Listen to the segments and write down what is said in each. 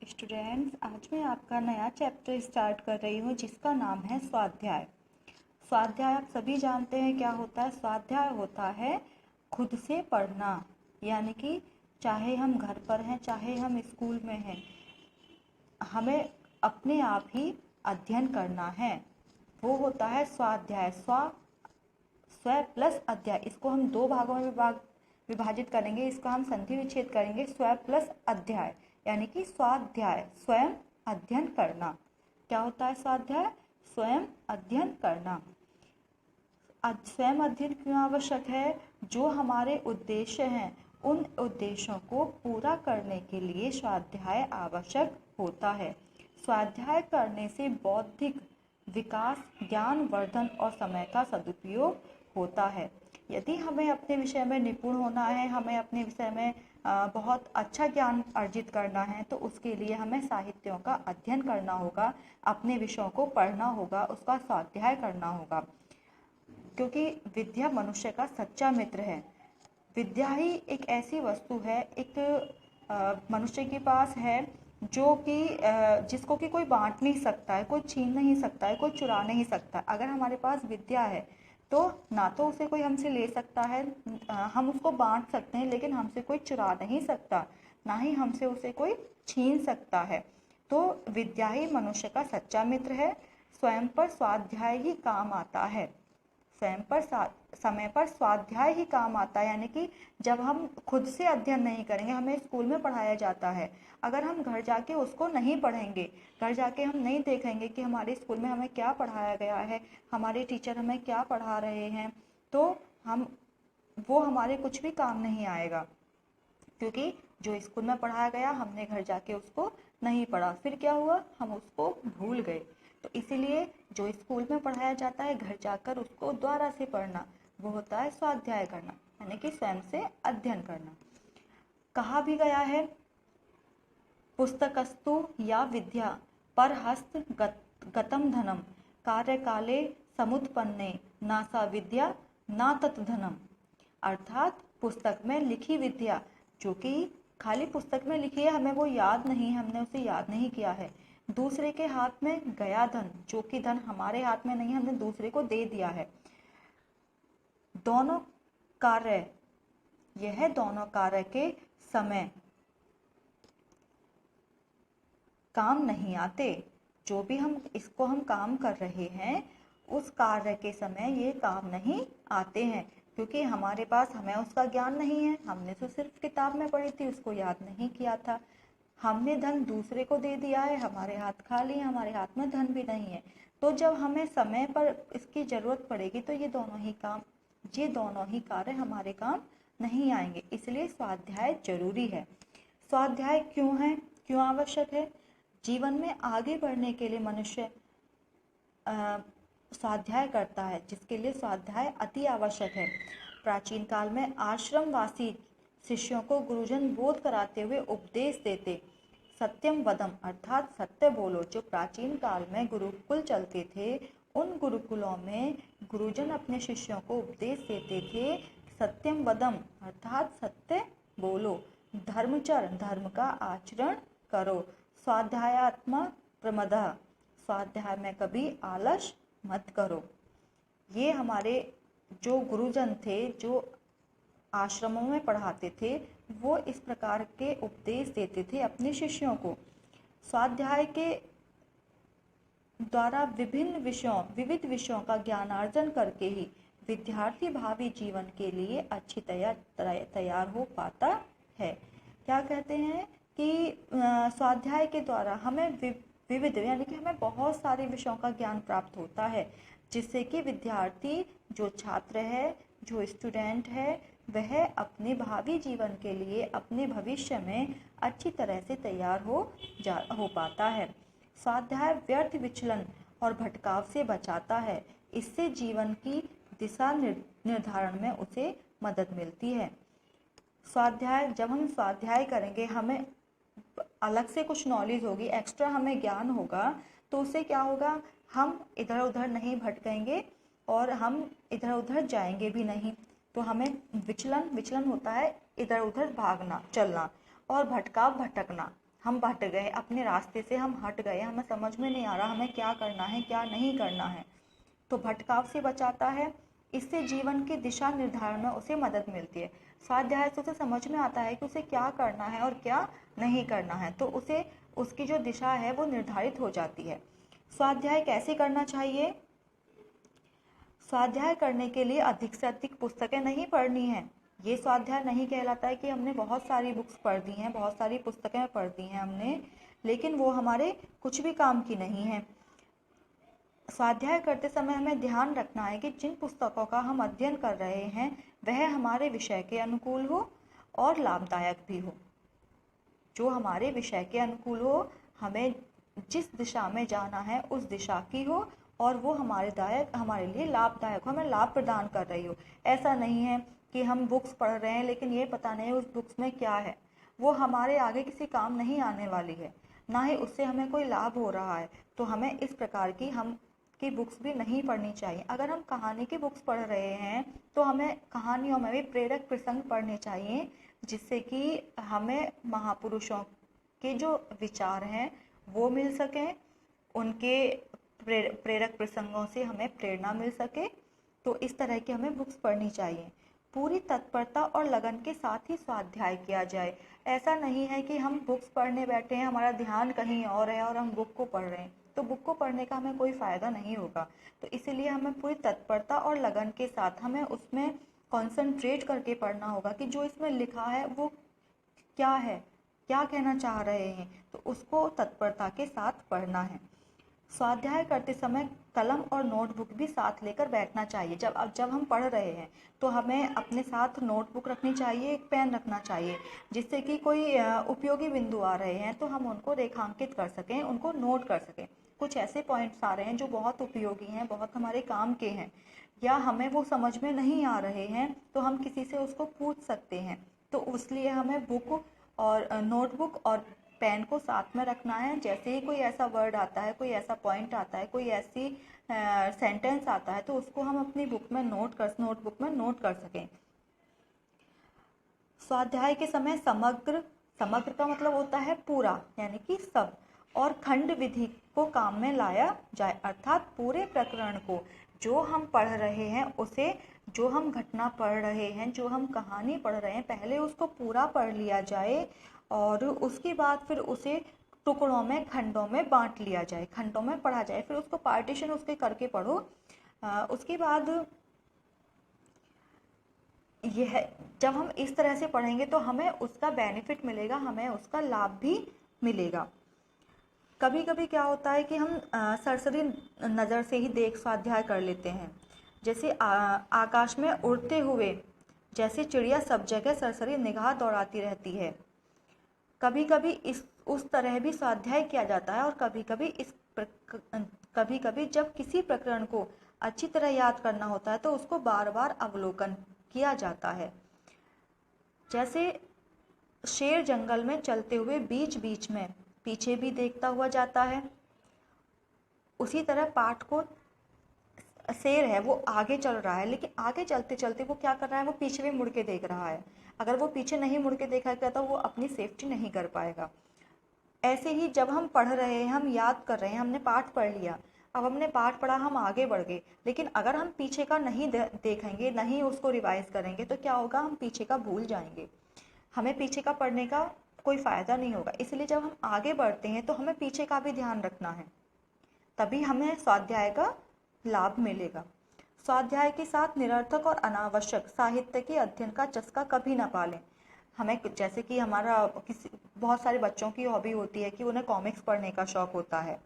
Students, आज मैं आपका नया चैप्टर स्टार्ट कर रही हूँ जिसका नाम है स्वाध्याय। स्वाध्याय आप सभी जानते हैं क्या होता है। स्वाध्याय होता है खुद से पढ़ना, यानी कि चाहे हम घर पर हैं चाहे हम स्कूल में हैं, हमें अपने आप ही अध्ययन करना है। वो होता है स्वाध्याय। स्व प्लस अध्याय, इसको हम दो भागों में विभाजित करेंगे। इसका हम संधि विच्छेद करेंगे। स्व प्लस अध्याय यानी कि स्वाध्याय, स्वयं अध्ययन करना। क्या होता है स्वाध्याय? स्वयं अध्ययन करना। स्वयं अध्ययन क्यों आवश्यक है? जो हमारे उद्देश्य हैं उन उद्देश्यों को पूरा करने के लिए स्वाध्याय आवश्यक होता है। स्वाध्याय करने से बौद्धिक विकास, ज्ञान वर्धन और समय का सदुपयोग होता है। यदि हमें अपने विषय में निपुण होना है, हमें अपने विषय में बहुत अच्छा ज्ञान अर्जित करना है, तो उसके लिए हमें साहित्यों का अध्ययन करना होगा, अपने विषयों को पढ़ना होगा, उसका स्वाध्याय करना होगा। क्योंकि विद्या मनुष्य का सच्चा मित्र है। विद्या ही एक ऐसी वस्तु है, एक मनुष्य के पास है जो कि जिसको कि कोई बांट नहीं सकता है, कोई छीन नहीं सकता है, कोई चुरा नहीं सकता। अगर हमारे पास विद्या है तो ना तो उसे कोई हमसे ले सकता है, हम उसको बांट सकते हैं, लेकिन हमसे कोई चुरा नहीं सकता, ना ही हमसे उसे कोई छीन सकता है। तो विद्या ही मनुष्य का सच्चा मित्र है। स्वयं पर स्वाध्याय ही काम आता है। स्वयं पर समय पर स्वाध्याय ही काम आता है, यानी कि जब हम खुद से अध्ययन नहीं करेंगे, हमें स्कूल में पढ़ाया जाता है, अगर हम घर जाके उसको नहीं पढ़ेंगे, घर जाके हम नहीं देखेंगे कि हमारे स्कूल में हमें क्या पढ़ाया गया है, हमारे टीचर हमें क्या पढ़ा रहे हैं, तो वो हमारे कुछ भी काम नहीं आएगा। क्योंकि जो स्कूल में पढ़ाया गया हमने घर जाके उसको नहीं पढ़ा, फिर क्या हुआ, हम उसको भूल गए। तो इसीलिए जो स्कूल में पढ़ाया जाता है घर जाकर उसको दोबारा से पढ़ना, वो होता है स्वाध्याय करना, यानी कि स्वयं से अध्ययन करना। कहा भी गया है, पुस्तकस्तु या विद्या परहस्त गतम धनम कार्यकाले समुत्पन्ने ना सा विद्या ना तत् धनम। अर्थात पुस्तक में लिखी विद्या, जो कि खाली पुस्तक में लिखी है, हमें वो याद नहीं, हमने उसे याद नहीं किया है। दूसरे के हाथ में गया धन, जो कि धन हमारे हाथ में नहीं, हमने दूसरे को दे दिया है। दोनों कार्य के समय काम नहीं आते। जो भी हम काम कर रहे हैं उस कार्य के समय ये काम नहीं आते हैं, क्योंकि हमारे पास हमें उसका ज्ञान नहीं है, हमने तो सिर्फ किताब में पढ़ी थी, उसको याद नहीं किया था। हमने धन दूसरे को दे दिया है, हमारे हाथ खाली है, हमारे हाथ में धन भी नहीं है। तो जब हमें समय पर इसकी जरूरत पड़ेगी तो ये दोनों ही कार्य हमारे काम नहीं आएंगे। इसलिए स्वाध्याय जरूरी है। स्वाध्याय क्यों आवश्यक है? जीवन में आगे बढ़ने के लिए मनुष्य स्वाध्याय करता है, जिसके लिए स्वाध्याय अति आवश्यक है। प्राचीन काल में आश्रमवासी शिष्यों को गुरुजन बोध कराते हुए उपदेश देते, सत्यम वदम अर्थात सत्य बोलो। जो प्राचीन काल में गुरुकुल चलते थे, उन गुरुकुलों में गुरुजन अपने शिष्यों को उपदेश देते थे, सत्यम वदम अर्थात सत्य बोलो, धर्मचर धर्म का आचरण करो, स्वाध्यायात्मा प्रमदः स्वाध्याय में कभी आलस मत करो। ये हमारे जो गुरुजन थे, जो आश्रमों में पढ़ाते थे, वो इस प्रकार के उपदेश देते थे अपने शिष्यों को। स्वाध्याय के द्वारा विविध विषयों का ज्ञानार्जन करके ही विद्यार्थी भावी जीवन के लिए अच्छी तैयार हो पाता है। क्या कहते हैं कि स्वाध्याय के द्वारा हमें विविध यानी कि हमें बहुत सारे विषयों का ज्ञान प्राप्त होता है, जिससे कि विद्यार्थी, जो छात्र है, जो स्टूडेंट है, वह अपने भावी जीवन के लिए, अपने भविष्य में अच्छी तरह से तैयार हो पाता है। स्वाध्याय व्यर्थ विचलन और भटकाव से बचाता है। इससे जीवन की दिशा निर्धारण में उसे मदद मिलती है। जब हम स्वाध्याय करेंगे, हमें अलग से कुछ नॉलेज होगी, एक्स्ट्रा हमें ज्ञान होगा, तो उससे क्या होगा, हम इधर उधर नहीं भटकेंगे और हम इधर उधर जाएंगे भी नहीं। तो हमें विचलन होता है इधर उधर भागना, चलना, और भटकाव, भटकना। हम भट गए, अपने रास्ते से हम हट गए, हमें समझ में नहीं आ रहा हमें क्या करना है क्या नहीं करना है, तो भटकाव से बचाता है। इससे जीवन की दिशा निर्धारण में उसे मदद मिलती है। स्वाध्याय से उसे समझ में आता है कि उसे क्या करना है और क्या नहीं करना है, तो उसे उसकी जो दिशा है वो निर्धारित हो जाती है। स्वाध्याय कैसे करना चाहिए? स्वाध्याय करने के लिए अधिक से अधिक पुस्तकें नहीं पढ़नी है। ये स्वाध्याय नहीं कहलाता है कि हमने बहुत सारी बुक्स पढ़ दी हैं, बहुत सारी पुस्तकें पढ़ दी हैं हमने, लेकिन वो हमारे कुछ भी काम की नहीं है। स्वाध्याय करते समय हमें ध्यान रखना है कि जिन पुस्तकों का हम अध्ययन कर रहे हैं वह हमारे विषय के अनुकूल हो और लाभदायक भी हो। जो हमारे विषय के अनुकूल हो, हमें जिस दिशा में जाना है उस दिशा की हो, और वो हमारे लिए लाभदायक हो, हमें लाभ प्रदान कर रही हो। ऐसा नहीं है कि हम बुक्स पढ़ रहे हैं लेकिन ये पता नहीं उस बुक्स में क्या है, वो हमारे आगे किसी काम नहीं आने वाली है, ना ही उससे हमें कोई लाभ हो रहा है। तो हमें इस प्रकार की बुक्स भी नहीं पढ़नी चाहिए। अगर हम कहानी की बुक्स पढ़ रहे हैं तो हमें कहानियों में भी प्रेरक प्रसंग पढ़ने चाहिए, जिससे कि हमें महापुरुषों के जो विचार हैं वो मिल सकें, उनके प्रेरक प्रसंगों से हमें प्रेरणा मिल सके। तो इस तरह की हमें बुक्स पढ़नी चाहिए। पूरी तत्परता और लगन के साथ ही स्वाध्याय किया जाए। ऐसा नहीं है कि हम बुक्स पढ़ने बैठे हैं, हमारा ध्यान कहीं और है और हम बुक को पढ़ रहे हैं, तो बुक को पढ़ने का हमें कोई फ़ायदा नहीं होगा। तो इसीलिए हमें पूरी तत्परता और लगन के साथ हमें उसमें कॉन्सेंट्रेट करके पढ़ना होगा कि जो इसमें लिखा है वो क्या है, क्या कहना चाह रहे हैं, तो उसको तत्परता के साथ पढ़ना है। स्वाध्याय करते समय कलम और नोटबुक भी साथ लेकर बैठना चाहिए। जब हम पढ़ रहे हैं तो हमें अपने साथ नोटबुक रखनी चाहिए, एक पेन रखना चाहिए, जिससे कि कोई उपयोगी बिंदु आ रहे हैं तो हम उनको रेखांकित कर सकें, उनको नोट कर सकें। कुछ ऐसे पॉइंट्स आ रहे हैं जो बहुत उपयोगी हैं, बहुत हमारे काम के हैं, या हमें वो समझ में नहीं आ रहे हैं तो हम किसी से उसको पूछ सकते हैं। तो इसलिए हमें बुक और नोटबुक और पेन को साथ में रखना है। जैसे ही कोई ऐसा वर्ड आता है, कोई ऐसा पॉइंट आता है, कोई ऐसी सेंटेंस आता है, तो उसको हम अपनी नोटबुक में नोट कर सकें। स्वाध्याय के समय समग्र का मतलब होता है पूरा, यानी कि सब, और खंड विधि को काम में लाया जाए, अर्थात पूरे प्रकरण को, जो हम पढ़ रहे हैं उसे, जो हम घटना पढ़ रहे हैं, जो हम कहानी पढ़ रहे हैं, पहले उसको पूरा पढ़ लिया जाए और उसके बाद फिर उसे टुकड़ों में, खंडों में बांट लिया जाए, खंडों में पढ़ा जाए, फिर उसको पार्टीशन उसके करके पढ़ो। उसके बाद यह, जब हम इस तरह से पढ़ेंगे तो हमें उसका बेनिफिट मिलेगा, हमें उसका लाभ भी मिलेगा। कभी कभी क्या होता है कि हम सरसरी नज़र से ही देख स्वाध्याय कर लेते हैं। जैसे आकाश में उड़ते हुए जैसे चिड़िया सब जगह सरसरी निगाह दौड़ाती रहती है, कभी कभी उस तरह भी स्वाध्याय किया जाता है। और कभी कभी जब किसी प्रकरण को अच्छी तरह याद करना होता है तो उसको बार बार अवलोकन किया जाता है। जैसे शेर जंगल में चलते हुए बीच बीच में पीछे भी देखता हुआ जाता है, उसी तरह पाठ को, शेर है वो आगे चल रहा है, लेकिन आगे चलते चलते वो क्या कर रहा है, वो पीछे भी मुड़ के देख रहा है। अगर वो पीछे नहीं मुड़ के देखेगा तो वो अपनी सेफ्टी नहीं कर पाएगा। ऐसे ही जब हम पढ़ रहे हैं, हम याद कर रहे हैं, हमने पाठ पढ़ लिया, अब हमने पाठ पढ़ा, हम आगे बढ़ गए, लेकिन अगर हम पीछे का नहीं देखेंगे, नहीं उसको रिवाइज करेंगे, तो क्या होगा, हम पीछे का भूल जाएंगे, हमें पीछे का पढ़ने का कोई फ़ायदा नहीं होगा। इसलिए जब हम आगे बढ़ते हैं तो हमें पीछे का भी ध्यान रखना है, तभी हमें स्वाध्याय का लाभ मिलेगा। स्वाध्याय के साथ निरर्थक और अनावश्यक साहित्य के अध्ययन का चस्का कभी ना पालें। हमें, जैसे कि बहुत सारे बच्चों की हॉबी होती है कि उन्हें कॉमिक्स पढ़ने का शौक होता है,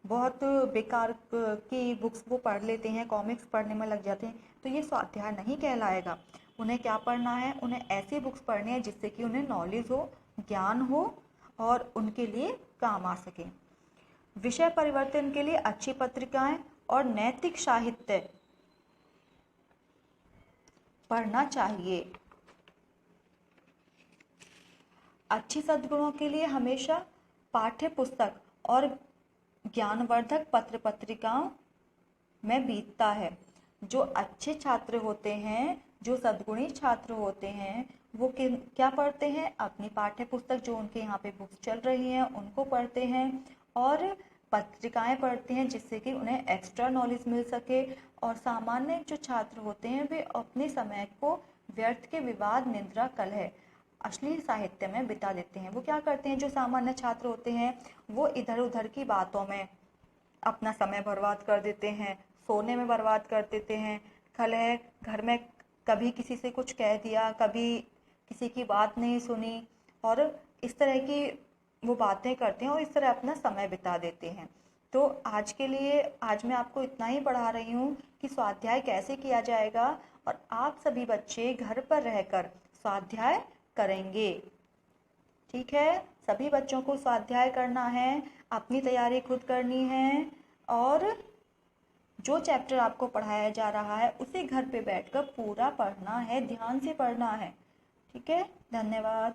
बहुत बेकार की बुक्स वो पढ़ लेते हैं, कॉमिक्स पढ़ने में लग जाते हैं, तो ये स्वाध्याय नहीं कहलाएगा। उन्हें क्या पढ़ना है, उन्हें ऐसी बुक्स पढ़नी है जिससे कि उन्हें नॉलेज हो, ज्ञान हो और उनके लिए काम आ सके। विषय परिवर्तन के लिए अच्छी पत्रिकाएं और नैतिक साहित्य पढ़ना चाहिए। अच्छी सद्गुणों के लिए हमेशा पाठ्य पुस्तक और ज्ञानवर्धक पत्रिकाओं में बीतता है। जो अच्छे छात्र होते हैं जो सद्गुणी छात्र होते हैं वो क्या पढ़ते हैं, अपनी पाठ्य पुस्तक जो उनके यहाँ पे बुक्स चल रही हैं उनको पढ़ते हैं और पत्रिकाएं पढ़ते हैं, जिससे कि उन्हें एक्स्ट्रा नॉलेज मिल सके। और सामान्य जो छात्र होते हैं वे अपने समय को व्यर्थ के विवाद, निंदा, कलह, अश्लील साहित्य में बिता देते हैं। वो क्या करते हैं, जो सामान्य छात्र होते हैं वो इधर उधर की बातों में अपना समय बर्बाद कर देते हैं, सोने में बर्बाद कर देते हैं, कलह, घर में कभी किसी से कुछ कह दिया, कभी किसी की बात नहीं सुनी, और इस तरह की वो बातें करते हैं और इस तरह अपना समय बिता देते हैं। तो आज के लिए आज मैं आपको इतना ही पढ़ा रही हूँ कि स्वाध्याय कैसे किया जाएगा, और आप सभी बच्चे घर पर रहकर स्वाध्याय करेंगे। ठीक है, सभी बच्चों को स्वाध्याय करना है, अपनी तैयारी खुद करनी है, और जो चैप्टर आपको पढ़ाया जा रहा है उसे घर पे बैठकर पूरा पढ़ना है, ध्यान से पढ़ना है। ठीक है, धन्यवाद।